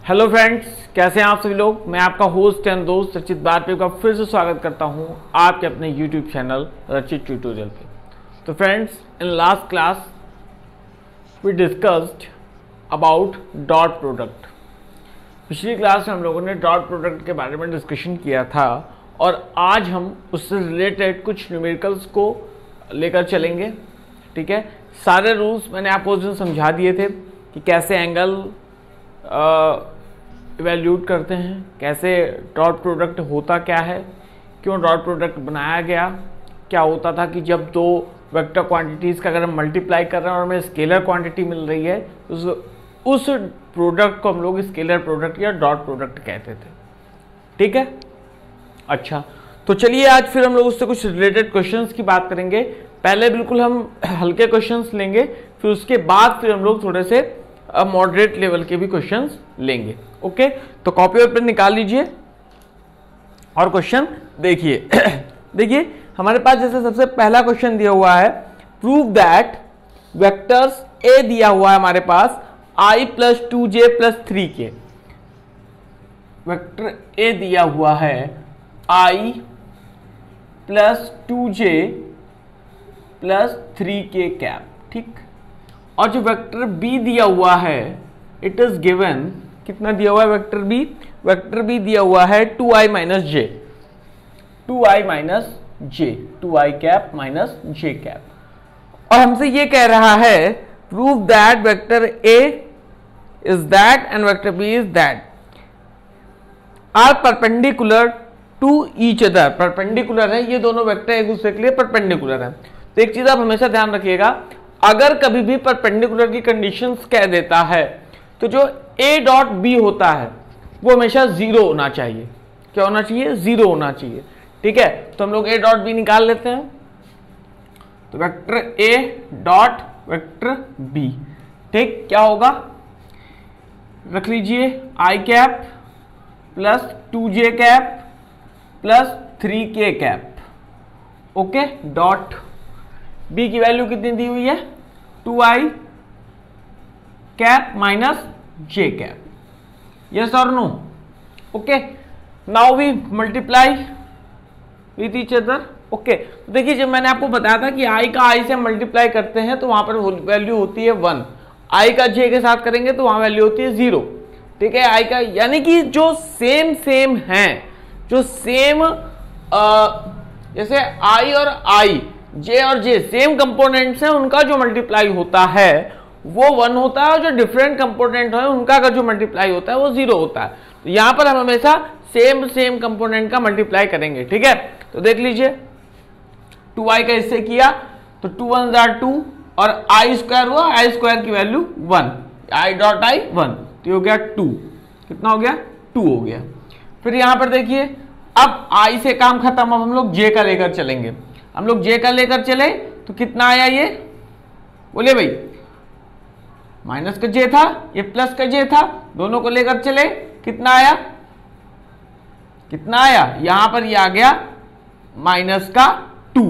Hello friends, कैसे हैं आप सभी लोग। मैं आपका होस्ट एंड दोस्त रचित बारपे का फिर से स्वागत करता हूं आपके अपने यूट्यूब चैनल रचित ट्यूटोरियल पे। तो friends, in last class we discussed about dot product. पिछली क्लास में हम लोगों ने डॉट प्रोडक्ट के बारे में डिस्कशन किया था और आज हम उससे रिलेटेड कुछ न्यूमेरिकल्स को लेकर चलेंगे। ठीक है, सारे रूल्स मैंने आपको उस दिन समझा दिए थे कि कैसे एंगल इवैल्यूएट करते हैं, कैसे डॉट प्रोडक्ट होता क्या है, क्यों डॉट प्रोडक्ट बनाया गया, क्या होता था कि जब दो वेक्टर क्वांटिटीज़ का अगर हम मल्टीप्लाई कर रहे हैं और हमें स्केलर क्वांटिटी मिल रही है तो उस प्रोडक्ट को हम लोग स्केलर प्रोडक्ट या डॉट प्रोडक्ट कहते थे। ठीक है, अच्छा, तो चलिए आज फिर हम लोग उससे कुछ रिलेटेड क्वेश्चंस की बात करेंगे। पहले बिल्कुल हम हल्के क्वेश्चंस लेंगे, फिर उसके बाद फिर हम लोग थोड़े से मॉडरेट लेवल के भी क्वेश्चंस लेंगे। ओके, तो कॉपी और पेन निकाल लीजिए और क्वेश्चन देखिए। देखिए हमारे पास जैसे सबसे पहला क्वेश्चन दिया हुआ है, प्रूव दैट वेक्टर्स ए दिया हुआ है हमारे पास i plus 2j plus 3k। Vector A दिया हुआ है i plus 2j plus 3k cap. ठीक, और जो वेक्टर बी दिया हुआ है इट इज गिवन, कितना दिया हुआ है वेक्टर बी? वेक्टर बी दिया हुआ है 2i minus J, 2i minus J, 2i cap minus J cap. और हमसे ये कह रहा है prove that vector A is that and vector B is that are perpendicular to each other. Perpendicular है, ये दोनों वेक्टर एक दूसरे के लिए परपेंडिकुलर है। तो एक चीज आप हमेशा ध्यान रखिएगा, अगर कभी भी परपेंडिकुलर की कंडीशंस कह देता है तो जो a डॉट बी होता है वो हमेशा जीरो होना चाहिए। क्या होना चाहिए? जीरो होना चाहिए। ठीक है, तो हम लोग a डॉट बी निकाल लेते हैं। तो vector a dot vector b, ठीक, क्या होगा? रख लीजिए i cap plus 2j cap plus 3k cap. Okay, dot b की वैल्यू कितनी दी हुई है? 2i cap minus j cap. Yes और no? Okay, now we multiply with each other. Okay, देखिए जब मैंने आपको बताया था कि i का i से मल्टीप्लाई करते हैं तो वहां पर वैल्यू होती है 1, i का j के साथ करेंगे तो वहां वैल्यू होती है 0। ठीक है, i का यानी कि जो सेम है, जो सेम जैसे i और i, j और j सेम कंपोनेंट्स हैं, उनका जो मल्टीप्लाई होता है वो 1 होता है और जो डिफरेंट कंपोनेंट है उनका अगर जो मल्टीप्लाई होता है वो 0 होता है। तो यहां पर हम हमेशा सेम कंपोनेंट का मल्टीप्लाई करेंगे। ठीक है, तो देख लीजिए 2i का इससे किया तो 2 1 2 और i स्क्वायर हुआ, i स्क्वायर की वैल्यू 1, i डॉट i 1, तो हो गया 2। कितना हो गया? 2 हो गया। फिर यहां पर देखिए अब i से काम खत्म, अब हम लोग j का लेकर चलेंगे। हम लोग j का लेकर चले तो कितना आया? ये बोलिए भाई, माइनस का j था, ये प्लस का j था, दोनों को लेकर चले, कितना आया? कितना आया? यहां पर ये आ गया माइनस का 2।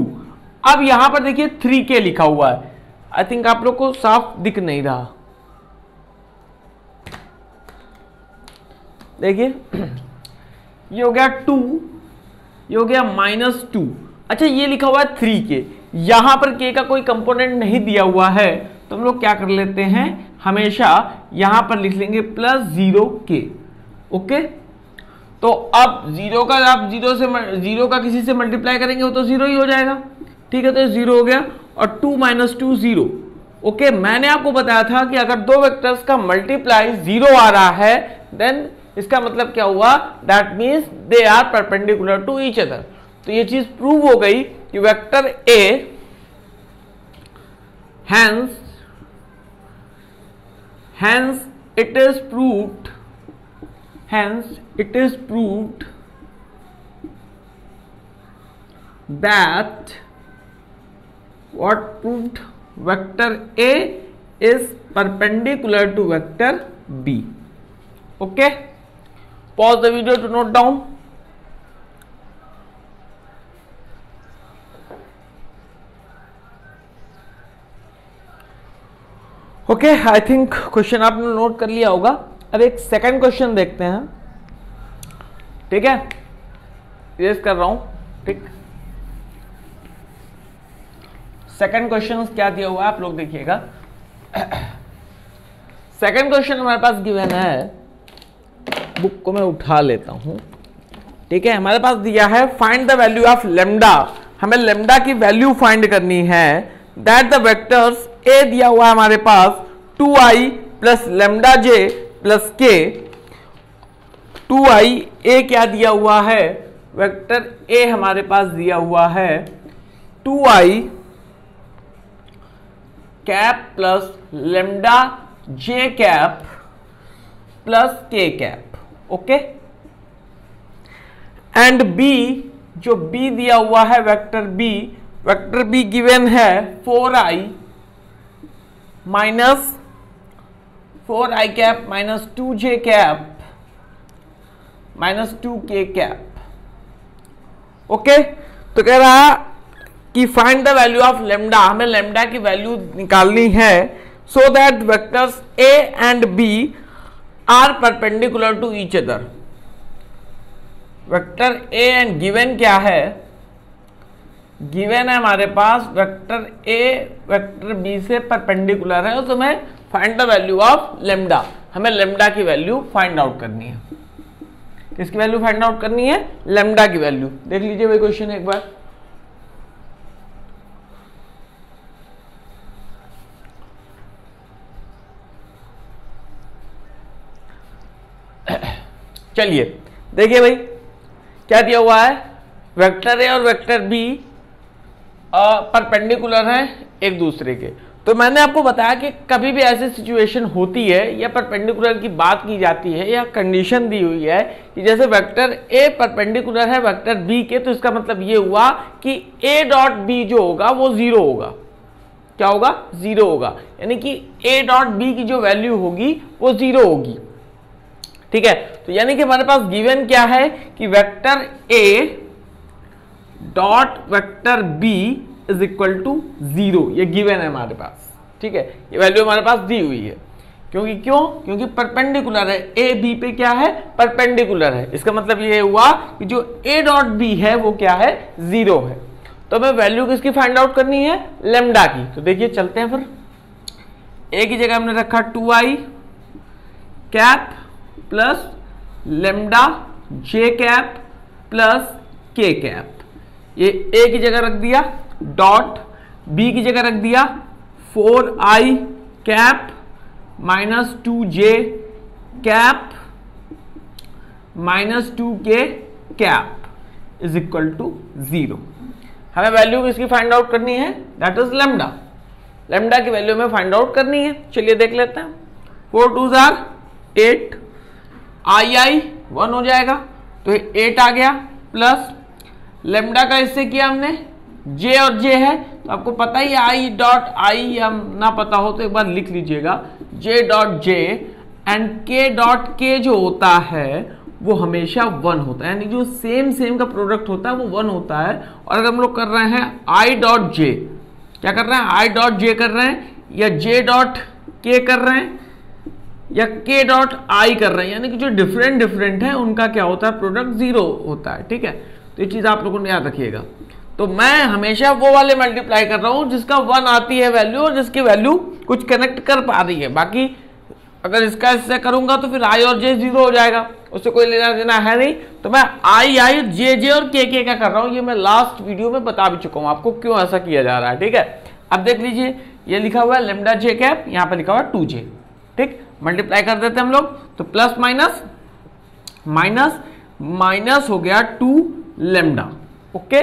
अब यहां पर देखिए 3k लिखा हुआ है, आई थिंक आप लोग को साफ दिख नहीं रहा। देखिए ये हो गया 2, ये हो गया माइनस 2। अच्छा, ये लिखा हुआ है 3k, यहां पर k का कोई कंपोनेंट नहीं दिया हुआ है तो हम लोग क्या कर लेते हैं, हमेशा यहां पर लिख लेंगे प्लस 0k। ओके, तो अब जीरो का आप जीरो का किसी से मल्टीप्लाई करेंगे वो तो 0 ही हो जाएगा। ठीक है, तो 0 हो गया और 2 माइनस 2 0। ओके, मैंने आपको बताया था कि अगर दो वेक्टर्स का मल्टीप्लाई 0 आ रहा है देन इसका मतलब क्या हुआ? That means they are perpendicular to each other. तो ये चीज प्रूव हो गई कि vector A hence it is proved that what proved vector A is perpendicular to vector B. Okay, pause the video to note down. Okay, I think question आपने note कर लिया होगा। अब एक सेकंड क्वेश्चन देखते हैं, ठीक है, इरेज कर रहा हूं, ठीक। सेकंड क्वेश्चन क्या दिया हुआ है आप लोग देखिएगा। सेकंड क्वेश्चन हमारे पास गिवन है, बुक को मैं उठा लेता हूं, ठीक है। हमारे पास दिया है find the value of lambda, हमें लेमडा की वैल्यू फाइंड करनी है। दैट द वेक्टर्स ए दिया हुआ है हमारे पास 2i प्लस लेमडा जे प्लस के। 2i ए क्या दिया हुआ है, वेक्टर ए हमारे पास दिया हुआ है 2i cap plus lambda J cap plus K cap, okay. And B, जो बी दिया हुआ है वेक्टर बी गिवन है 4i minus 4i cap minus 2j cap minus 2k cap, okay. तो कह रहा कि find the value of lambda, हमें लेमडा की वैल्यू निकालनी है so that vectors A and B are perpendicular to each other. Vector A and given क्या है, गिवन है हमारे पास वेक्टर ए वेक्टर बी से परपेंडिकुलर है, तो हमें find the value of lambda, हमें लेमडा की वैल्यू फाइंड आउट करनी है। किसकी वैल्यू फाइंड आउट करनी है, लेमडा की वैल्यू। देख लीजिए भाई क्वेश्चन एक बार, चलिए देखिए भाई क्या दिया हुआ है, वेक्टर ए और वेक्टर बी परपेंडिकुलर हैं एक दूसरे के। तो मैंने आपको बताया कि कभी भी ऐसी सिचुएशन होती है या परपेंडिकुलर की बात की जाती है या कंडीशन दी हुई है कि जैसे वेक्टर ए परपेंडिकुलर है वेक्टर बी के, तो इसका मतलब ये हुआ कि ए डॉट बी जो होगा वो जीरो होगा। क्या होगा, जीरो होगा, यानी कि ए डॉट बी की जो वैल्यू होगी वो जीरो होगी, ठीक है। तो यानी कि हमारे पास गिवन क्या है कि vector A dot vector B is equal to zero, ये गिवन है हमारे पास, ठीक है। ये वैल्यू हमारे पास दी हुई है, क्योंकि परपेंडिकुलर है, ए बी पे क्या है, परपेंडिकुलर है। इसका मतलब ये हुआ कि जो ए डॉट बी है वो क्या है, जीरो है। तो हमें वैल्यू किसकी फाइंड आउट करनी है, लेमडा की। तो देखिए चलते हैं फिर, ए की जगह हमने रखा 2i cap plus lambda J cap plus K cap, ये ए की जगह रख दिया, डॉट बी की जगह रख दिया 4i cap minus 2j cap minus 2k cap is equal to zero. हमें वैल्यू किसकी फाइंड आउट करनी है, दैट इज लेमडा। लेमडा की वैल्यू हमें फाइंड आउट करनी है। चलिए देख लेते हैं, 4 2 8, आई 1 हो जाएगा, तो 8 आ गया, प्लस लेमडा का इससे किया हमने, जे और जे है तो आपको पता ही आई डॉट आई, या ना पता हो तो एक बार लिख लीजिएगा, जे डॉट जे एंड के डॉट के जो होता है वो हमेशा 1 होता है, यानी जो सेम का प्रोडक्ट होता है वो 1 होता है। और अगर हम लोग कर रहे हैं आई डॉट जे, क्या कर रहे हैं, आई डॉट जे कर रहे हैं या जे डॉट के कर रहे हैं या के डॉट आई कर रहे हैं, यानी कि जो डिफरेंट है उनका क्या होता है, प्रोडक्ट जीरो होता है, ठीक है। तो ये चीज आप लोगों ने याद रखिएगा। तो मैं हमेशा वो वाले मल्टीप्लाई कर रहा हूं जिसका 1 आती है वैल्यू और जिसकी वैल्यू कुछ कनेक्ट कर पा रही है। बाकी अगर इसका इससे करूंगा तो फिर आई और जे जीरो हो जाएगा, उससे कोई लेना देना है नहीं। तो मैं आई जे और के का कर रहा हूं, ये मैं लास्ट वीडियो में बता भी चुका हूं आपको क्यों ऐसा किया जा रहा है, ठीक है। अब देख लीजिए, ये लिखा हुआ है लेमडा जे कैप, यहाँ पे लिखा हुआ है 2j, ठीक। मल्टीप्लाई कर देते हैं हम लोग, तो प्लस माइनस माइनस माइनस हो गया 2 लेमडा, ओके।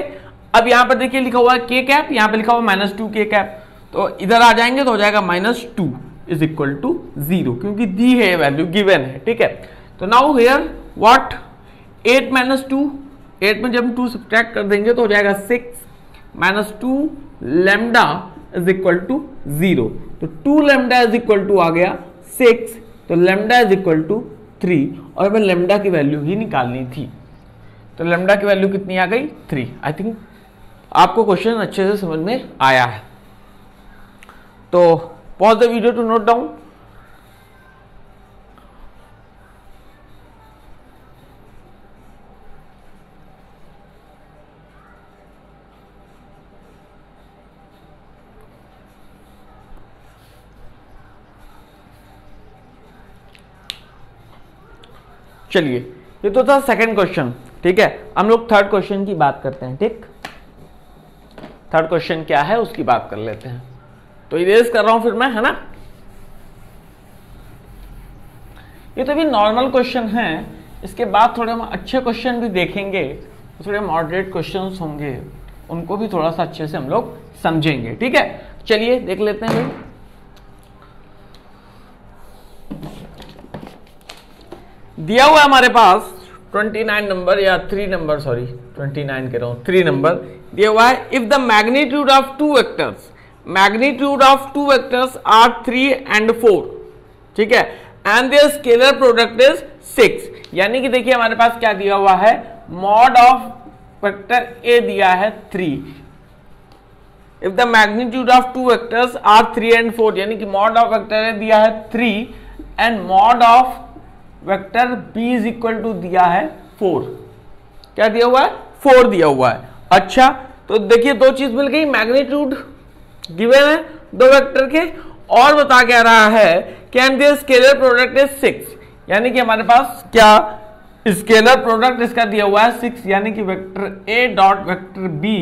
अब यहां पर देखिए लिखा हुआ है के कैप, यहां पे लिखा हुआ माइनस 2 के कैप, तो इधर आ जाएंगे तो हो जाएगा -2 इज इक्वल टू 0, क्योंकि दी है वैल्यू गिवन है, ठीक है। तो नाउ हियर व्हाट, 8 माइनस 2, 8 में जब हम 2 सब्ट्रैक्ट कर देंगे तो हो जाएगा 6 -2 लेमडा इज इक्वल टू 0, तो 2 लेमडा इज इक्वल टू आ गया 6, तो लेमडा इज इक्वल टू 3, और हमें लेमडा की वैल्यू ही निकालनी थी। तो लेमडा की वैल्यू कितनी आ गई, 3। आई थिंक आपको क्वेश्चन अच्छे से समझ में आया है। तो pause the video to note down. चलिए, ये तो था सेकंड क्वेश्चन, ठीक है। हम लोग थर्ड क्वेश्चन की बात करते हैं, ठीक। थर्ड क्वेश्चन क्या है उसकी बात कर लेते हैं। तो इरेज कर रहा हूं फिर मैं, है ना। ये तो भी नॉर्मल क्वेश्चन है, इसके बाद थोड़े हम अच्छे क्वेश्चन भी देखेंगे, थोड़े मॉडरेट क्वेश्चंस होंगे, उनको भी थोड़ा सा अच्छे से हम लोग समझेंगे, ठीक है। चलिए देख लेते हैं भाई। दिया हुआ है हमारे पास 29 नंबर या 3 नंबर, सॉरी 29 कह रहा हूं, 3 नंबर दिया हुआ है। If the magnitude of two vectors, magnitude of two vectors are 3 and 4, ठीक है, and their scalar product is 6, यानी कि देखिए हमारे पास क्या दिया हुआ है, मॉड ऑफ वेक्टर ए दिया है 3। If the magnitude of two vectors are 3 and 4, यानी कि मॉड ऑफ वेक्टर ए दिया है 3 and mod of vector B is equal to दिया है 4। क्या दिया हुआ है, 4 दिया हुआ है। अच्छा, तो देखिए दो चीज मिल गई, मैग्नीट्यूड गिवन है दो वेक्टर के, और बता क्या रहा है कि and their scalar product is 6, यानी कि हमारे पास क्या स्केलर प्रोडक्ट इसका दिया हुआ है 6, यानी कि vector A dot vector B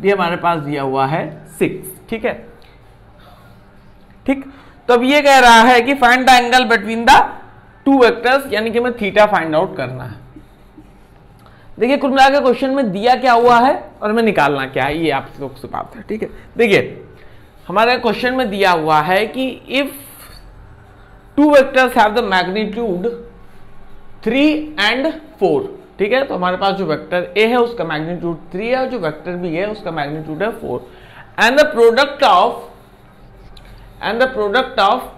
भी हमारे पास दिया हुआ है 6, ठीक है। ठीक, तो अब ये कह रहा है कि find the angle between the two vectors, यानी कि हमें थीटा फाइंड आउट करना है। देखिए कुल मिलाकर क्वेश्चन में दिया क्या हुआ है और हमें निकालना क्या है, ये आप लोग से बात है, ठीक है। देखिए हमारे क्वेश्चन में दिया हुआ है कि if two vectors have the magnitude 3 and 4, ठीक है, तो हमारे पास जो वेक्टर ए है उसका मैग्नीट्यूड 3 है और जो वेक्टर बी है उसका मैग्नीट्यूड है 4, and the product of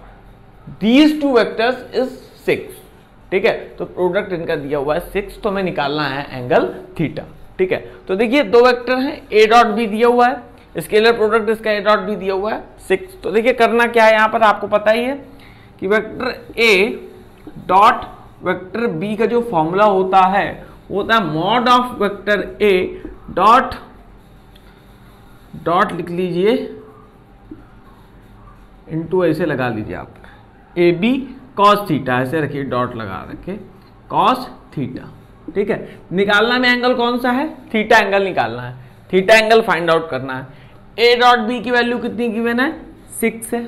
these two vectors is 6, ठीक है। तो प्रोडक्ट इनका दिया हुआ है 6, तो हमें निकालना है एंगल थीटा, ठीक है। तो देखिए दो वेक्टर हैं, ए डॉट बी दिया हुआ है, स्केलर प्रोडक्ट इसका ए डॉट बी दिया हुआ है 6। तो देखिए करना क्या है, यहां पर आपको पता ही है कि vector A dot vector B का जो फॉर्मूला होता है वो होता है mod of vector A dot लिख लीजिए इनटू, ऐसे लगा लीजिए आप, ए बी कॉस थीटा, ऐसे रखिए डॉट लगा रखे, कॉस थीटा, ठीक है। निकालना में एंगल कौन सा है, थीटा एंगल निकालना है, थीटा एंगल फाइंड आउट करना है। ए डॉट बी की वैल्यू कितनी गिवन है, 6 है,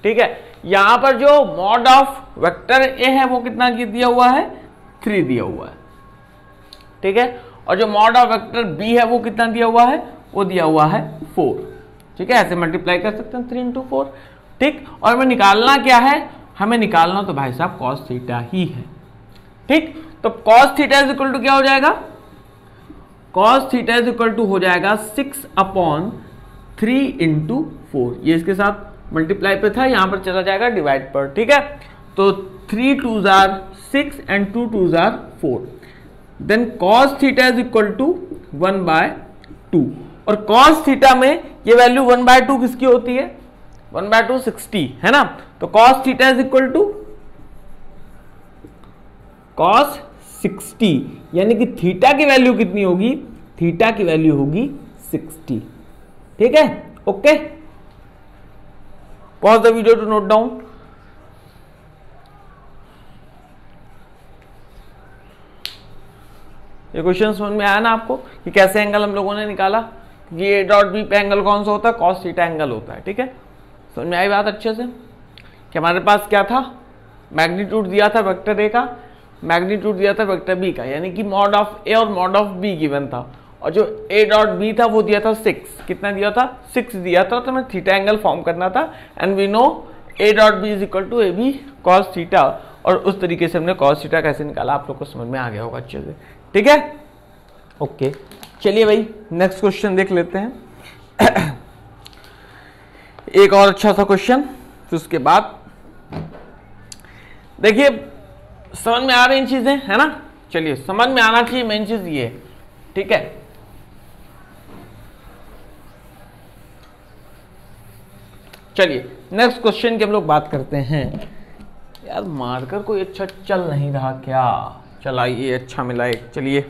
ठीक है। यहां पर जो मॉड ऑफ वेक्टर ए है वो कितना दिया हुआ है, 3 दिया हुआ है, ठीक है। और जो मॉड ऑफ वेक्टर बी है वो कितना दिया हुआ है, वो दिया हुआ है 4, ठीक है। ऐसे मल्टीप्लाई कर सकते हैं 3 into 4, ठीक। और हमें निकालना क्या है, हमें निकालना तो भाई साहब cos थीटा ही है, ठीक। तो cos theta is equal to क्या हो जाएगा, cos theta is equal to हो जाएगा 6/3 into 4, ये इसके साथ मल्टीप्लाई पे था, यहां पर चला जाएगा डिवाइड पर, ठीक है। तो 3 2s are 6 and 2 2s are 4, then cos theta is equal to 1/2, और cos थीटा में ये वैल्यू 1/2 किसकी होती है, 1/2 60 है ना। तो cos theta is equal to cos 60, यानी कि थीटा की वैल्यू कितनी होगी, थीटा की वैल्यू होगी 60, ठीक है। Okay, pause the video to note down. ये क्वेश्चन समझ में आया ना आपको कि कैसे एंगल हम लोगों ने निकाला, ये डॉट बी पे एंगल कौन सा होता है, cos थीटा एंगल होता है, ठीक है। समझ में आई बात अच्छे से कि हमारे पास क्या था, मैग्नीट्यूड दिया था वेक्टर ए का, मैग्नीट्यूड दिया था वेक्टर बी का, यानी कि मॉड ऑफ ए और मॉड ऑफ बी गिवन था, और जो ए डॉट बी था वो दिया था 6, कितना दिया था, 6 दिया था। तो हमें थीटा एंगल फॉर्म करना था, and we know A dot B is equal to A B cos theta, और उस तरीके से हमने कॉस थीटा कैसे निकाला आप लोग को समझ में आ गया होगा अच्छे से, ठीक है। ओके, चलिए भाई नेक्स्ट क्वेश्चन देख लेते हैं। एक और अच्छा सा क्वेश्चन, फिर उसके बाद देखिए समझ में आ रही चीजें है ना। चलिए समझ में आना चाहिए, मेन चीज ये, ठीक है। चलिए नेक्स्ट क्वेश्चन की हम लोग बात करते हैं। यार मार्कर कोई अच्छा चल नहीं रहा क्या? चलाइए, अच्छा मिला एक। चलिए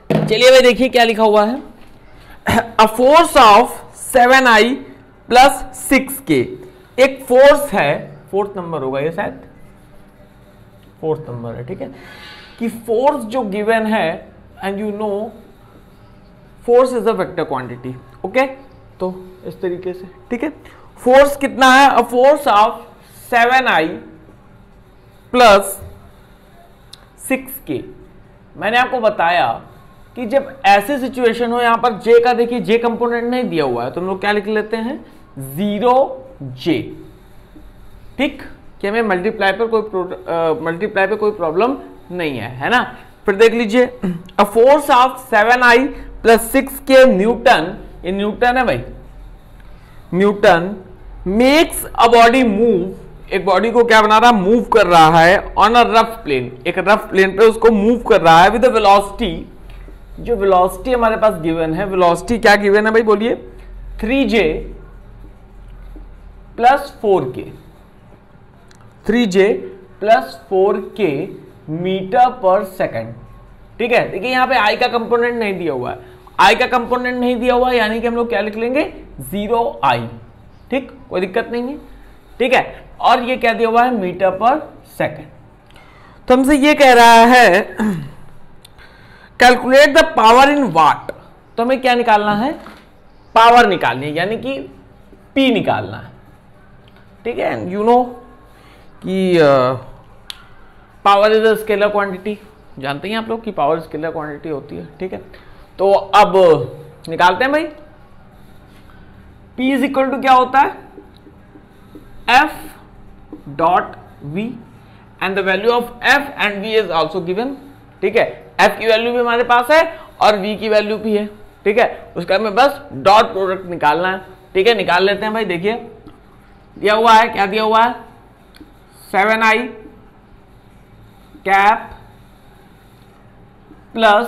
चलिए भाई देखिए क्या लिखा हुआ है। A force of 7i plus 6k, एक फोर्स है, फोर्थ नंबर होगा ये, शायद फोर्थ नंबर है, ठीक है, कि फोर्स जो गिवन है and you know force is a vector quantity. Okay, तो इस तरीके से, ठीक है, फोर्स कितना है? A force of 7i plus 6k। मैंने आपको बताया कि जब ऐसे सिचुएशन हो, यहां पर जे का देखिए, जे कंपोनेंट नहीं दिया हुआ है तो हम लोग क्या लिख लेते हैं? 0j, ठीक, कि हमें मल्टीप्लाई पे कोई प्रॉब्लम नहीं है ना। फिर देख लीजिए, a force of 7i plus 6k Newton, ये न्यूटन है भाई, Newton makes a body move, एक बॉडी को क्या बना रहा है? मूव कर रहा है ऑन अ रफ प्लेन, एक रफ प्लेन पे उसको मूव कर रहा है विद वेलोसिटी। जो वेलोसिटी हमारे पास गिवन है, वेलोसिटी क्या गिवन है भाई बोलिए? 3j plus 4k, 3j plus 4k metre पर सेकंड, ठीक है। देखिए यहां पे i का कंपोनेंट नहीं दिया हुआ है, i का कंपोनेंट नहीं दिया हुआ है, यानी कि हम लोग क्या लिख लेंगे? 0i, ठीक, कोई दिक्कत नहीं है, ठीक है। और ये क्या दिया हुआ है? मीटर पर सेकंड। तो हमसे ये कह रहा है कैलकुलेट द पावर इन वाट, तो हमें क्या निकालना है? पावर निकालनी है, यानी कि P निकालना है, ठीक है। यू नो कि power is a scalar quantity, जानते हैं आप लोग कि पावर स्केलर क्वांटिटी होती है, ठीक है। तो अब निकालते हैं भाई। P इज इक्वल टू क्या होता है? F dot V and the value of F and V is also given, ठीक है। F की वैल्यू भी हमारे पास है और V की वैल्यू भी है, ठीक है। उसका हमें बस डॉट प्रोडक्ट निकालना है, ठीक है। निकाल लेते हैं भाई। देखिए दिया हुआ है, क्या दिया हुआ है? 7i कैप प्लस,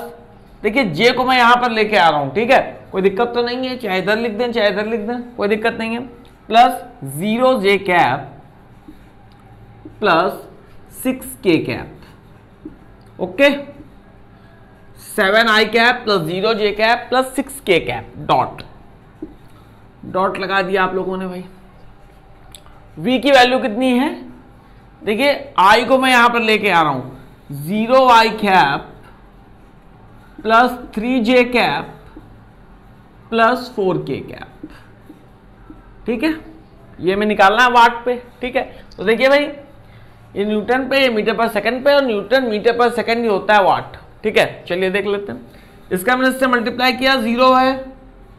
देखिए जे को मैं यहां पर लेके आ रहा हूं, ठीक है, कोई दिक्कत तो नहीं है, चाहे इधर लिख दें चाहे इधर लिख दें, कोई दिक्कत नहीं है, plus 0j cap plus 6k cap, okay. 7i cap plus 0j cap plus 6k cap, dot dot लगा दिया आप लोगों ने भाई। v की वैल्यू कितनी है? देखिए i को मैं यहां पर लेके आ रहा हूं, 0i cap plus 3j cap plus 4k cap, ठीक है। ये में निकालना है वाट पे, ठीक है। तो देखिए भाई, ये न्यूटन पे, ये मीटर पर सेकंड पे, और न्यूटन मीटर पर सेकंड ही होता है वाट, ठीक है। चलिए देख लेते हैं। इसका मैंने इससे मल्टीप्लाई किया, 0 है,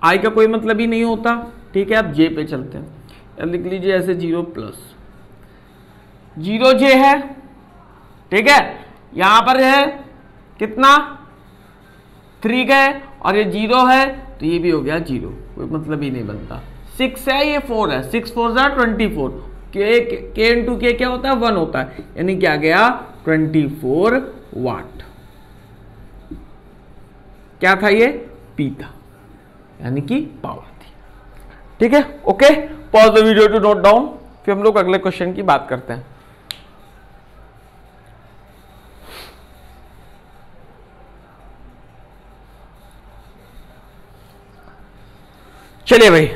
i का कोई मतलब ही नहीं होता, ठीक है। अब j पे चलते हैं, लिख लीजिए ऐसे 0 प्लस 0j है, ठीक है। यहां पर है कितना? 3 का है, और ये 0 है तो ये भी हो गया 0, कोई मतलब ही नहीं बनता। 6 है, ये 4 है, 6 4 24, k इंटू के क्या होता है? 1 होता है, यानी क्या गया? 24 वाट। क्या था ये? P था, यानी कि पावर थी, ठीक है। Okay, pause the video to note down, फिर हम लोग अगले क्वेश्चन की बात करते हैं। चलिए भाई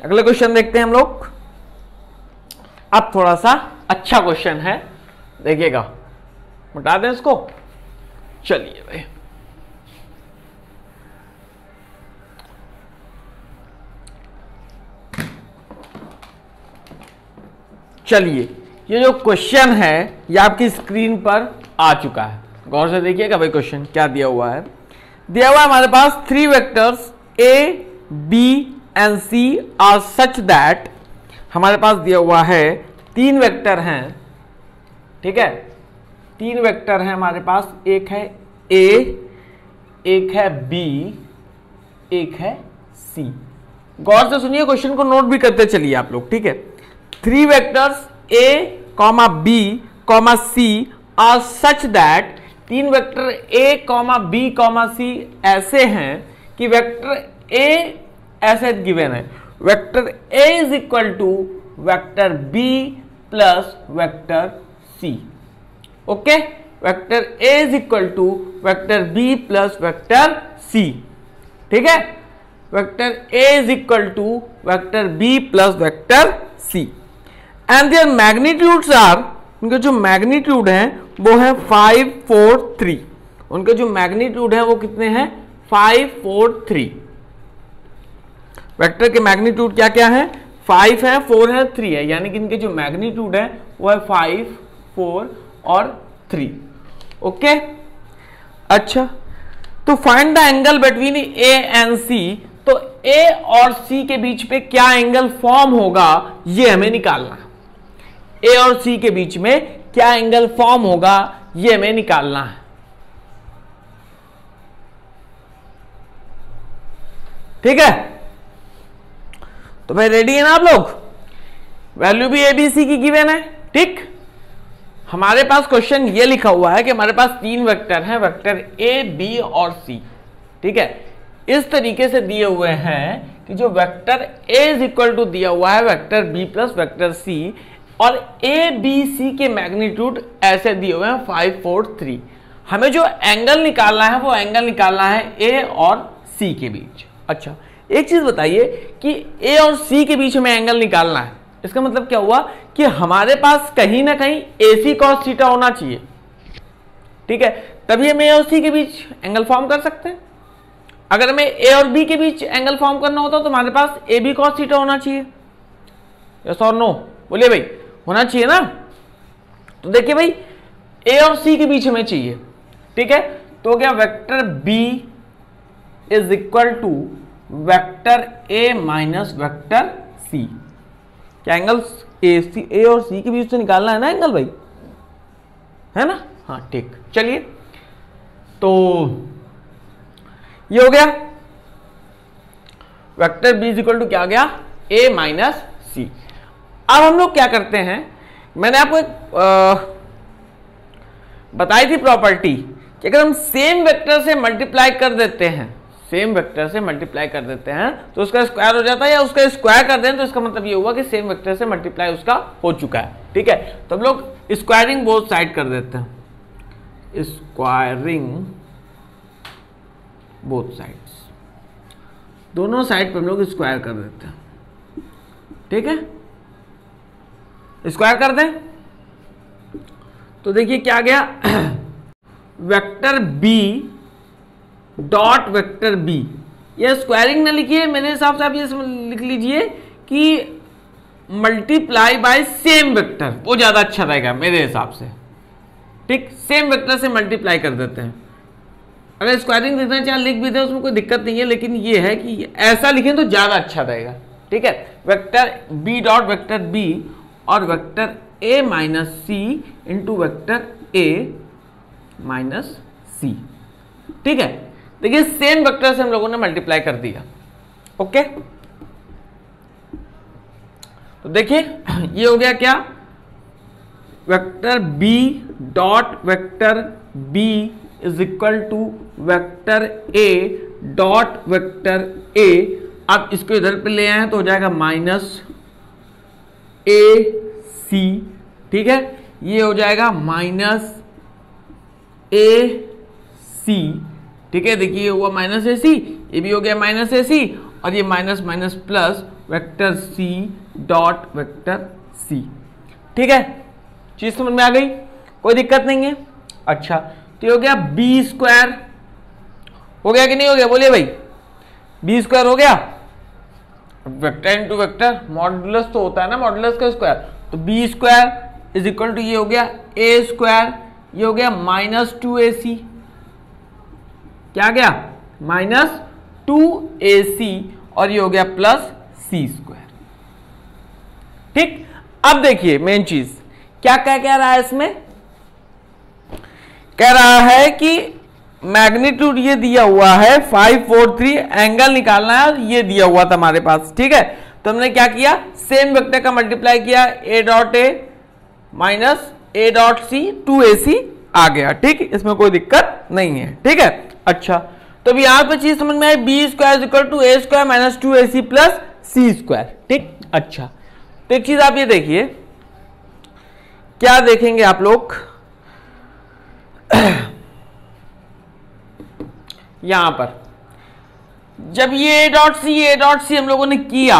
अगले क्वेश्चन देखते हैं हम लोग। अब थोड़ा सा अच्छा क्वेश्चन है, देखिएगा, बता दें इसको। चलिए भाई, चलिए ये जो क्वेश्चन है ये आपकी स्क्रीन पर आ चुका है, गौर से देखिएगा भाई। क्वेश्चन क्या दिया हुआ है? दिया हुआ है हमारे पास 3 vectors A, B and C are such that, हमारे पास दिया हुआ है 3 वेक्टर हैं, ठीक है। 3 वेक्टर हैं हमारे पास, एक है A, एक है B, एक है C। गौर से सुनिए, क्वेश्चन को नोट भी करते चलिए आप लोग, ठीक है। 3 vectors A, B, C are such that, 3 vector A, B, C ऐसे हैं कि वेक्टर A ऐसे गिवन है, vector A is equal to vector B plus vector C. Okay, vector A is equal to vector B plus vector C. ठीक है, vector A is equal to vector B plus vector C and their magnitudes are, उनके जो magnitude हैं वो है 5 4 3। उनके जो magnitude है वो कितने हैं? 5 4 3। वेक्टर के मैग्नीट्यूड क्या क्या है? 5 है, 4 है, 3 है, यानी कि इनके जो मैग्नीट्यूड है वो है 5 4 और 3। ओके, अच्छा, तो find the angle between A and C. तो ए और सी के बीच पे क्या एंगल फॉर्म होगा ये हमें निकालना है। ए और सी के बीच में क्या एंगल फॉर्म होगा ये हमें निकालना है। ठीक है, तो भाई रेडी है ना आप लोग? वैल्यू भी ए बी सी की गिवन है। ठीक, हमारे पास क्वेश्चन ये लिखा हुआ है कि हमारे पास 3 वेक्टर हैं, वेक्टर ए बी और सी। ठीक है, इस तरीके से दिए हुए हैं कि जो vector A is equal to दिया हुआ है vector B plus vector C, और ए बी सी के मैग्नीट्यूड ऐसे दिए हुए हैं 5 4 3। हमें जो एंगल निकालना है वो एंगल निकालना है ए और सी के बीच। अच्छा, एक चीज बताइए कि ए और सी के बीच में एंगल निकालना है, इसका मतलब क्या हुआ कि हमारे पास कहीं ना कहीं AC cos थीटा होना चाहिए। ठीक है, तभी हम ए और सी के बीच एंगल फॉर्म कर सकते हैं। अगर हमें ए और बी के बीच एंगल फॉर्म करना होता तो हमारे पास AB cos थीटा होना चाहिए। यस और नो? बोलिए भाई, होना चाहिए ना? तो देखिए भाई, ए और सी के बीच हमें चाहिए। ठीक है, तो क्या vector B is equal to vector A minus vector C। क्या एंगल ए और सी के बीच से निकालना है ना एंगल भाई, है ना? हाँ ठीक, चलिए, तो ये हो गया vector B is equal to क्या आ गया? A minus C. अब हम लोग क्या करते हैं, मैंने आपको एक बताई थी प्रॉपर्टी कि अगर हम सेम वेक्टर से मल्टीप्लाई कर देते हैं, सेम वेक्टर से मल्टीप्लाई कर देते हैं तो उसका स्क्वायर हो जाता है, या उसका स्क्वायर कर दें तो इसका मतलब ये हुआ कि सेम वेक्टर से मल्टीप्लाई उसका हो चुका है। ठीक है, तो हम लोग स्क्वायरिंग बोथ साइड कर देते हैं, स्क्वायरिंग बोथ साइड्स, दोनों साइड पर हम लोग स्क्वायर कर देते हैं। ठीक है, स्क्वायर कर दें तो देखिए क्या गया, vector B dot vector B. ये स्क्वायरिंग ना लिखिए, मेरे हिसाब से आप ये लिख लीजिए कि मल्टीप्लाई बाय सेम वेक्टर, वो ज्यादा अच्छा रहेगा मेरे हिसाब से। ठीक, सेम वेक्टर से मल्टीप्लाई कर देते हैं। अगर स्क्वायरिंग लिखना चाहे लिख भी दें, उसमें कोई दिक्कत नहीं है, लेकिन ये है कि ऐसा लिखें तो ज्यादा अच्छा रहेगा। ठीक है, vector B dot vector B और vector A minus C into vector A minus C. ठीक है, देखिए सेम वेक्टर से हम लोगों ने मल्टीप्लाई कर दिया। ओके, तो देखिए ये हो गया क्या, vector B dot vector B is equal to vector A dot vector A. अब इसको इधर पे ले आए तो हो जाएगा माइनस ए सी। ठीक है, ये हो जाएगा माइनस ए सी। ठीक है, देखिए ये हुआ माइनस ए सी, ये भी हो गया माइनस ए सी, और ये minus minus plus vector C dot vector C. ठीक है, चीज समझ में आ गई, कोई दिक्कत नहीं है। अच्छा, तो ये हो गया बी स्क्वायर, हो गया कि नहीं हो गया? बोलिए भाई, बी स्क्वायर हो गया, वेक्टर इंटू वेक्टर मॉडुलस तो होता है ना, मॉडुलस का स्क्वायर, तो B square is equal to ये हो गया ए स्क्वायर, ये हो गया माइनस 2ac। क्या गया? माइनस 2ac, और ये हो गया प्लस सी स्क्वायर। ठीक, अब देखिए मेन चीज क्या कह रहा है इसमें, कह रहा है कि मैग्नीट्यूड ये दिया हुआ है 5 4 3, एंगल निकालना है, ये दिया हुआ था हमारे पास। ठीक है, तो हमने क्या किया, सेम वेक्टर का मल्टीप्लाई किया, A dot A minus A dot C, 2ac आ गया। ठीक, इसमें कोई दिक्कत नहीं है। ठीक है, अच्छा, तो अब यहां पर चीज समझ में आई, B square equal to A square minus 2ac plus C square. ठीक, अच्छा, तो एक चीज आप ये देखिए, क्या देखेंगे आप लोग यहां पर जब ये ए डॉट सी हम लोगों ने किया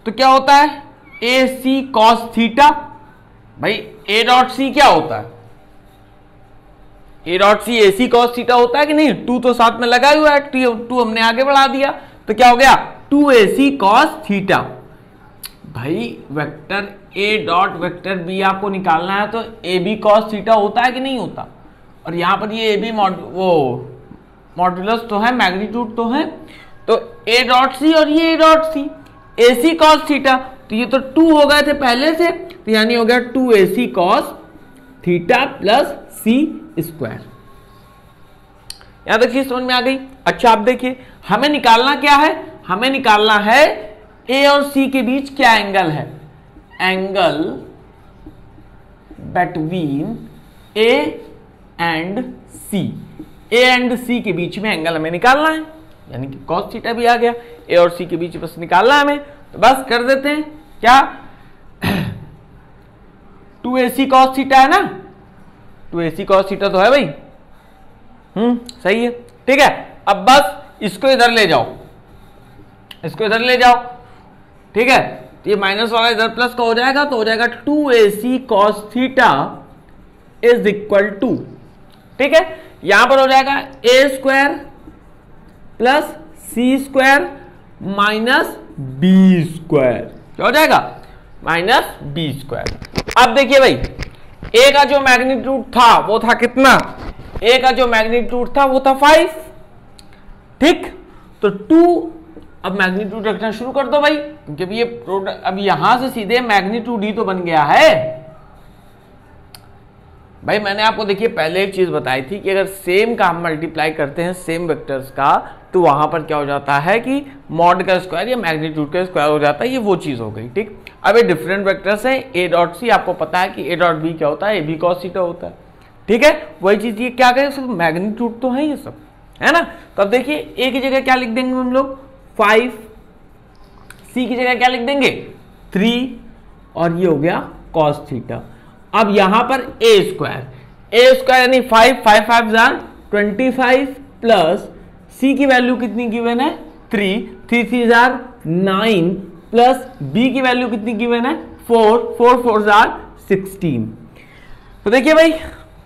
तो क्या होता है, ए सी कॉस थीटा। भाई ए डॉट सी क्या होता है, A dot C A C cos theta होता है कि नहीं, टू तो साथ में लगा हुआ है, टू हमने आगे बढ़ा दिया तो क्या हो गया, two A C cos theta. भाई vector A dot vector B आपको निकालना है तो ए बी कॉस थीटा होता है कि नहीं होता, और यहां पर ये ए बी मॉड्यूलस तो है, मैग्नीट्यूड तो है, तो ए डॉट सी और ये A dot C, A C cos theta, तो ये तो टू हो गए थे पहले से, तो यानी हो गया two A C cos theta plus C square. यहां देखिए समझ में आ गई। अच्छा आप देखिए हमें निकालना क्या है, हमें निकालना है ए और सी के बीच क्या एंगल है, angle between A and C, A and C के बीच में एंगल हमें निकालना है, यानी कि कॉस थीटा भी आ गया, ए और सी के बीच बस निकालना है हमें, तो बस कर देते हैं क्या, two A C cos theta है ना, two A C cos theta तो है भाई, सही है, ठीक है। अब बस इसको इधर ले जाओ, इसको इधर ले जाओ, ठीक है, तो ये माइनस वाला इधर प्लस का हो जाएगा, तो हो जाएगा two A C cos theta is equal to, ठीक है, यहां पर हो जाएगा A square plus C square minus B square, क्या हो जाएगा, माइनस बी स्क्वायर। अब देखिए भाई ए का जो मैग्नीट्यूड था वो था कितना, ए का जो मैग्नीट्यूड था वो था 5, ठीक, तो 2, अब मैग्नीट्यूड रखना शुरू कर दो भाई, क्योंकि ये प्रोडक्ट अब यहां से सीधे मैग्नीट्यूड ही तो बन गया है। भाई मैंने आपको देखिए पहले एक चीज बताई थी कि अगर सेम का हम मल्टीप्लाई करते हैं सेम वेक्टर्स का, तो वहां पर क्या हो जाता है कि मॉड का स्क्वायर या मैग्नीट्यूड का स्क्वायर हो जाता है, ये वो चीज हो गई, ठीक। अब ये डिफरेंट वेक्टर्स है, ए डॉट सी आपको पता है कि ए डॉट बी क्या होता है, ए बी कॉस थीटा होता है, ठीक है, वही चीज ये क्या करें, सब मैग्नीट्यूड तो है ये सब, है ना। तो अब देखिए ए की जगह क्या लिख देंगे हम लोग 5, सी की जगह क्या लिख देंगे 3, और ये हो गया कॉस थीटा। अब यहां पर ए स्क्वायर यानी 5, 5 5 25 प्लस सी की वैल्यू कितनी गिवन है 3, 3 3 9 प्लस बी की वैल्यू कितनी गिवन है 4, 4 4 16। तो देखिए भाई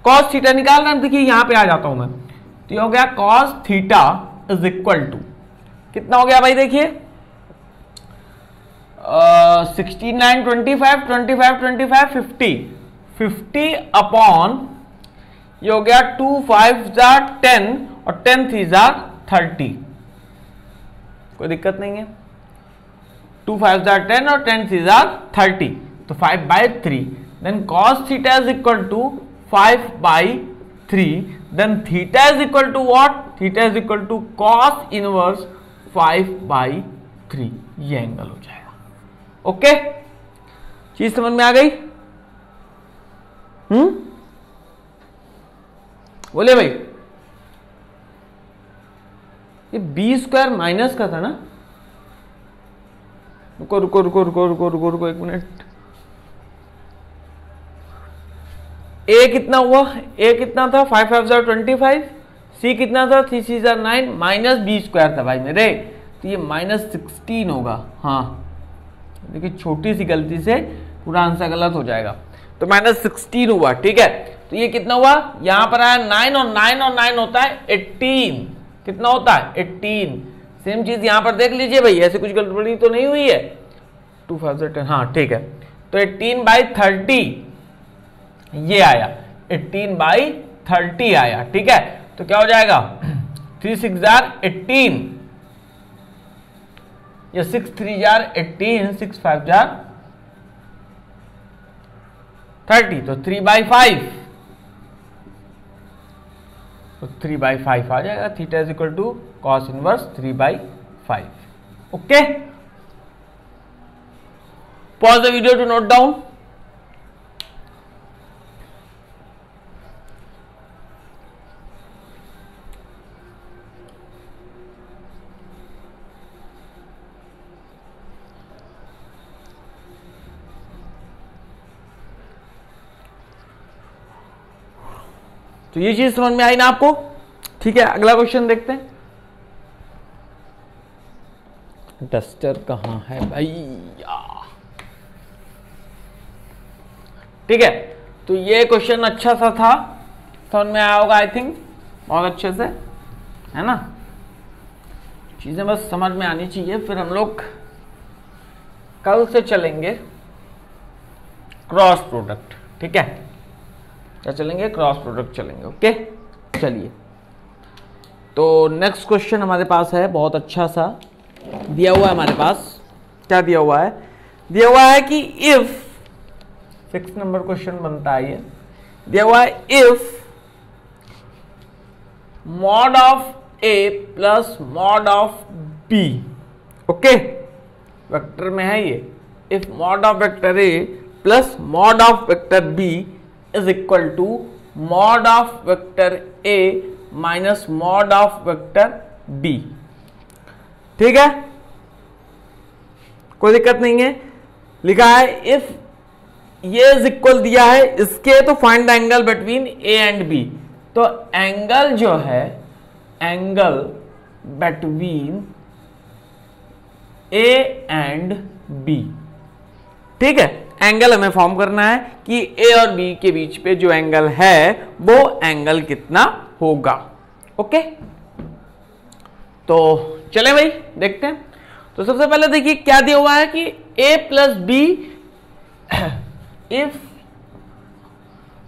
कॉस थीटा निकालना, देखिए यहां पे आ जाता हूं मैं, तो ये हो गया cos theta is equal to कितना हो गया भाई, देखिए 16 9 25 25 25 50 50 अपॉन ये हो गया 2 5 10 और 10 3 30, कोई दिक्कत नहीं है, 2 5 10 और 10 3 30, तो 5/3, then cos theta is equal to 5/3, then theta is equal to what, theta is equal to cos inverse 5/3, ये एंगल हो जाएगा। ओके, चीज समझ में आ गई, बोले भाई ये बी स्क्वायर माइनस का था ना, रुको रुको रुको रुको रुको रुको रुको एक मिनट, ए कितना हुआ, ए कितना था 5 5 25, सी कितना था 3 3 9 माइनस बी स्क्वायर था भाई मेरे, तो ये -16 होगा। हाँ देखिए छोटी सी गलती से पूरा आंसर गलत हो जाएगा, तो -16 हुआ, ठीक है। तो ये कितना हुआ, यहां पर आया 9 और 9 और 9 होता है 18, कितना होता है 18। सेम चीज यहां पर देख लीजिए भाई, ऐसे कुछ गड़बड़ी तो नहीं हुई है, 2 5 10, हाँ ठीक है, तो 18/30 ये आया, 18/30 आया, ठीक है। तो क्या हो जाएगा 3 6 18, या 6 3 18, 6 5 30, तो 3/5, तो 3/5 आ जाएगा, theta is equal to cos inverse 3/5। Okay, pause the video to note down. तो ये चीज समझ में आई ना आपको? ठीक है, अगला क्वेश्चन देखते हैं। डस्टर कहाँ है भैया? ठीक है, तो ये क्वेश्चन अच्छा सा था, समझ में आया होगा आई थिंक, बहुत अच्छे से, है ना? चीजें बस समझ में आनी चाहिए। फिर हम लोग कल से चलेंगे क्रॉस प्रोडक्ट। ठीक है, क्या चलेंगे? क्रॉस प्रोडक्ट चलेंगे। ओके, चलिए। तो नेक्स्ट क्वेश्चन हमारे पास है, बहुत अच्छा सा दिया हुआ है हमारे पास। क्या दिया हुआ है? दिया हुआ है कि इफ 6 नंबर क्वेश्चन बनता है ये, दिया हुआ है if mod of A plus mod of B, okay, vector में है ये, if mod of vector A plus mod of vector B is equal to mod of vector A minus mod of vector B. ठीक है, कोई दिक्कत नहीं है। लिखा है इफ ये इज इक्वल दिया है इसके, तो find the angle between A and B. तो एंगल जो है, angle between A and B, ठीक है, एंगल हमें फॉर्म करना है कि ए और बी के बीच पे जो एंगल है वो एंगल कितना होगा। ओके, तो चले भाई देखते हैं। तो सबसे पहले देखिए क्या दिया हुआ है कि a plus B if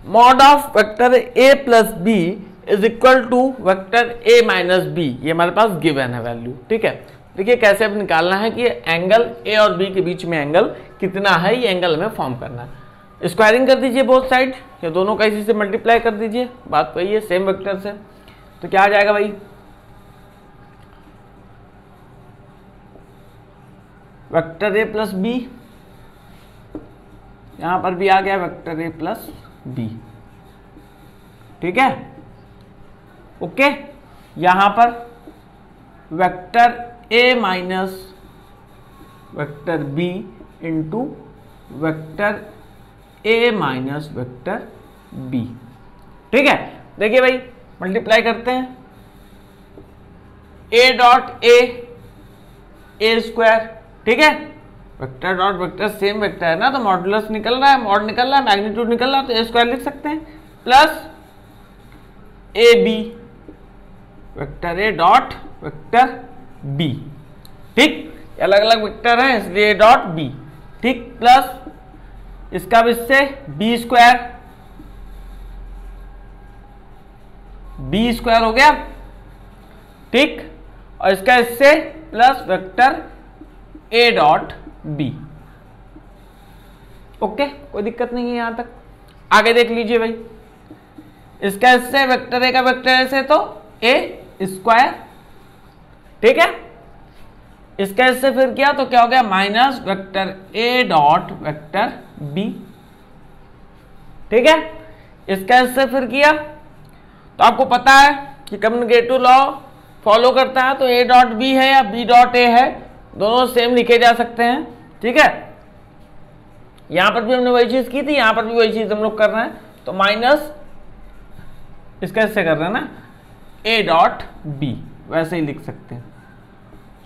mod of vector a plus B is equal to vector a minus B, ये हमारे पास गिवन है वैल्यू। ठीक है, देखिए कैसे अब निकालना है कि एंगल a और b के बीच में एंगल कितना है, ये एंगल हमें फॉर्म करना है। स्क्वायरिंग कर दीजिए बोथ साइड, या दोनों का इसी से मल्टीप्लाई कर दीजिए, बात वही है, सेम वेक्टर से। तो क्या आ जाएगा भाई? वेक्टर ए प्लस बी, यहां पर भी आ गया वेक्टर ए प्लस बी। ठीक है, ओके, यहां पर vector A minus vector B into vector A minus vector B. ठीक है, देखिए भाई मल्टीप्लाई करते हैं, ए डॉट ए स्क्वायर, ठीक है, vector dot vector same vector है ना, तो मॉडुलस निकल रहा है, मॉड निकल रहा है, मैग्नीट्यूड निकल रहा है, तो ए स्क्वायर लिख सकते हैं, plus A B, vector A dot vector B. ठीक, अलग अलग वेक्टर हैं इसलिए डॉट बी। ठीक, प्लस इसका भी इससे बी स्क्वायर हो गया। ठीक, और इसका इससे plus vector A dot B. Okay, कोई दिक्कत नहीं है यहां तक। आगे देख लीजिए भाई, इसका इससे वेक्टर ए का वेक्टर ए से तो ए स्क्वायर, ठीक है, इसका इससे फिर किया तो क्या हो गया? Minus vector A dot vector B. ठीक है, इसका इससे फिर किया तो आपको पता है कि कम्युनिकेटिव लॉ फॉलो करता है, तो ए डॉट बी है या बी डॉट ए है, दोनों सेम लिखे जा सकते हैं। ठीक है, यहां पर भी हमने वही चीज की थी, यहां पर भी वही चीज हम लोग कर रहे हैं, तो माइनस इसका इससे कर रहे हैं ना, ए डॉट बी, वैसे ही लिख सकते हैं।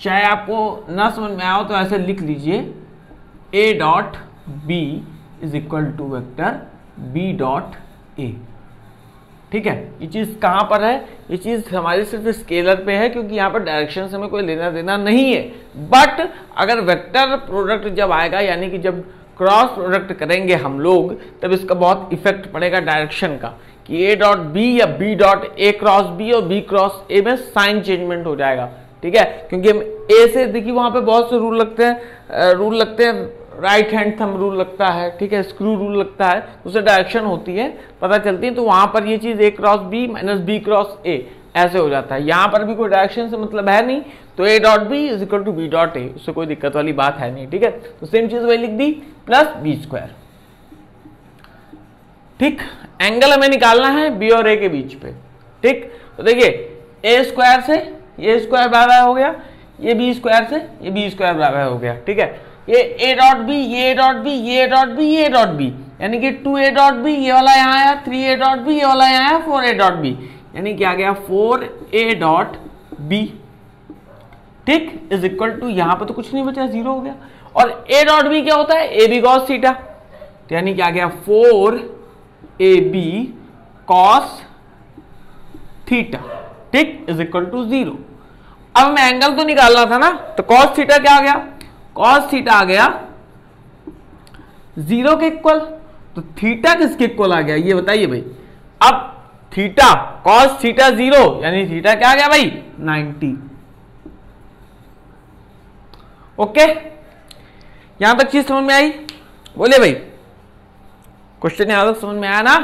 चाहे आपको ना समझ में आओ तो ऐसे लिख लीजिए, A dot B is equal to vector B dot A. ठीक है, ये चीज कहां पर है? ये चीज हमारी सिर्फ स्केलर पे है, क्योंकि यहां पर डायरेक्शन से हमें कोई लेना देना नहीं है। बट अगर वेक्टर प्रोडक्ट जब आएगा, यानी कि जब क्रॉस प्रोडक्ट करेंगे हम लोग, तब इसका बहुत इफेक्ट पड़ेगा डायरेक्शन का, कि ए डॉट बी या B dot A cross B और बी क्रॉस ए में साइन चेंजमेंट हो जाएगा। ठीक है, क्योंकि हम ए से, देखिए वहां पे बहुत से रूल लगते हैं, राइट हैंड थंब रूल लगता है, ठीक है, स्क्रू रूल लगता है, उससे डायरेक्शन होती है, पता चलती है, तो वहां पर ये चीज A cross B minus B cross A ऐसे हो जाता है। यहां पर भी कोई डायरेक्शन से मतलब है नहीं, तो A dot B is equal to B dot A, उससे कोई दिक्कत वाली बात है नहीं। ठीक है, तो सेम चीज वही लिख दी, प्लस बी स्क्वायर। ठीक, एंगल हमें निकालना है बी और ए के बीच पे। ठीक, तो देखिए ए स्क्वायर से ये स्क्वायर बराबर हो गया, ये बी स्क्वायर से ये बी स्क्वायर बराबर हो गया। ठीक है, ये ए डॉट बी, ये डॉट बी, ये डॉट बी, ये डॉट बी, यानी कि 2a डॉट बी ये वाला यहाँ आया, 3a डॉट बी ये वाला यहाँ आया, 4a डॉट बी यानी कि आ गया 4a डॉट बी, ठीक, इज इक्वल टू, यहां पर तो कुछ नहीं बचा, 0 हो गया। और a डॉट बी क्या होता है, ए बी कॉस थीटा, तो यानी कि आ गया 4ab कॉस थीटा, ठीक, इज इक्वल टू 0। अब हमें एंगल तो निकालना था ना, तो कॉस थीटा क्या आ गया, कॉस थीटा आ गया 0 के इक्वल। तो थीटा किसके इक्वल आ गया ये बताइए भाई। अब थीटा कॉस थीटा 0 यानी थीटा क्या आ गया भाई 90। ओके, यहां तक चीज समझ में आई, बोलिए भाई, क्वेश्चन यहां तक समझ में आया ना।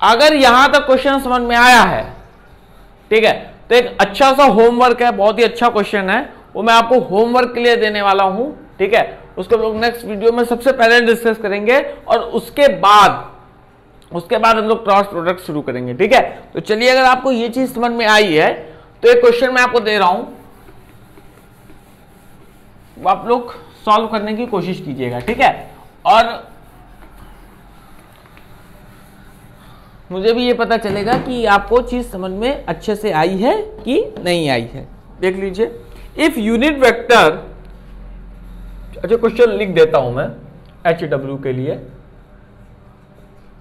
अगर यहां तक क्वेश्चन समझ में आया है, ठीक है, तो एक अच्छा सा होमवर्क है, बहुत ही अच्छा क्वेश्चन है, वो मैं आपको होमवर्क के लिए देने वाला हूं, ठीक है। उसको लोग नेक्स्ट वीडियो में सबसे पहले डिस्कस करेंगे और उसके बाद हम लोग क्रॉस प्रोडक्ट शुरू करेंगे, ठीक है। तो चलिए, अगर आपको ये चीज समझ में आई है तो एक क्वेश्चन मैं आपको दे रहा हूं, वो आप लोग सॉल्व करने की कोशिश कीजिएगा, ठीक है। और मुझे भी ये पता चलेगा कि आपको चीज समझ में अच्छे से आई है कि नहीं आई है। देख लीजिए, इफ यूनिट वेक्टर, अच्छा क्वेश्चन लिख देता हूं मैं HW के लिए।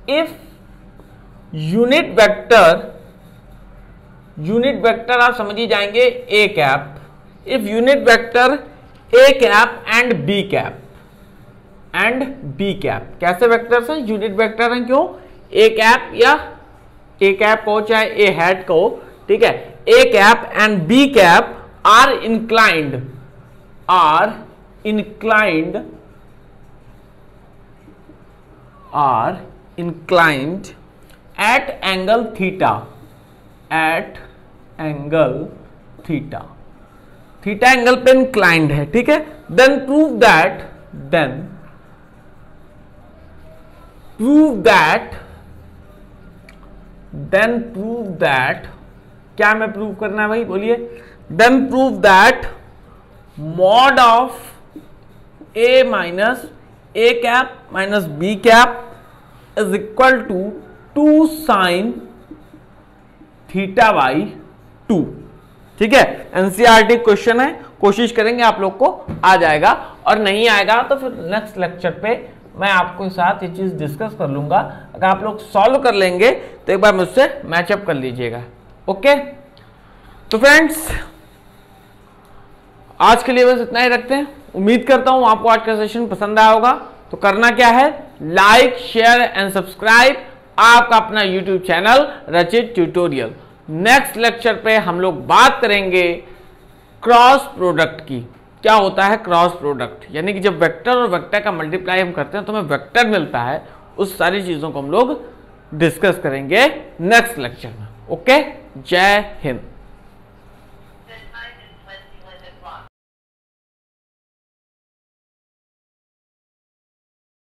इफ यूनिट वेक्टर आप समझ ही जाएंगे A cap, if unit vector A cap and B cap, कैसे वेक्टर्स हैं, यूनिट वेक्टर हैं, क्यों, ए कैप या ए कैप कहो चाहे ए हैट कहो, ठीक है, A cap and B cap are inclined at angle theta, theta angle पे इंक्लाइंड है, ठीक है। देन प्रूव दैट क्या मैं प्रूव करना है भाई, बोलिए। Then prove that mod of A minus A cap minus B cap is equal to 2 sine theta by 2, ठीक है। एनसीईआरटी क्वेश्चन है, कोशिश करेंगे आप लोग को आ जाएगा, और नहीं आएगा तो फिर नेक्स्ट लेक्चर पे मैं आपके साथ ये चीज डिस्कस कर लूंगा। अगर आप लोग सॉल्व कर लेंगे तो एक बार मुझसे मैचअप कर लीजिएगा, ओके। तो फ्रेंड्स, आज के लिए बस इतना ही रखते हैं। उम्मीद करता हूं आपको आज का सेशन पसंद आया होगा। तो करना क्या है, लाइक शेयर एंड सब्सक्राइब आपका अपना यूट्यूब चैनल रचित ट्यूटोरियल। नेक्स्ट लेक्चर पे हम लोग बात करेंगे क्रॉस प्रोडक्ट की। क्या होता है क्रॉस प्रोडक्ट, यानी कि जब वेक्टर और वेक्टर का मल्टीप्लाई हम करते हैं तो हमें वेक्टर मिलता है, उस सारी चीजों को हम लोग डिस्कस करेंगे नेक्स्ट लेक्चर में। ओके, जय हिंद।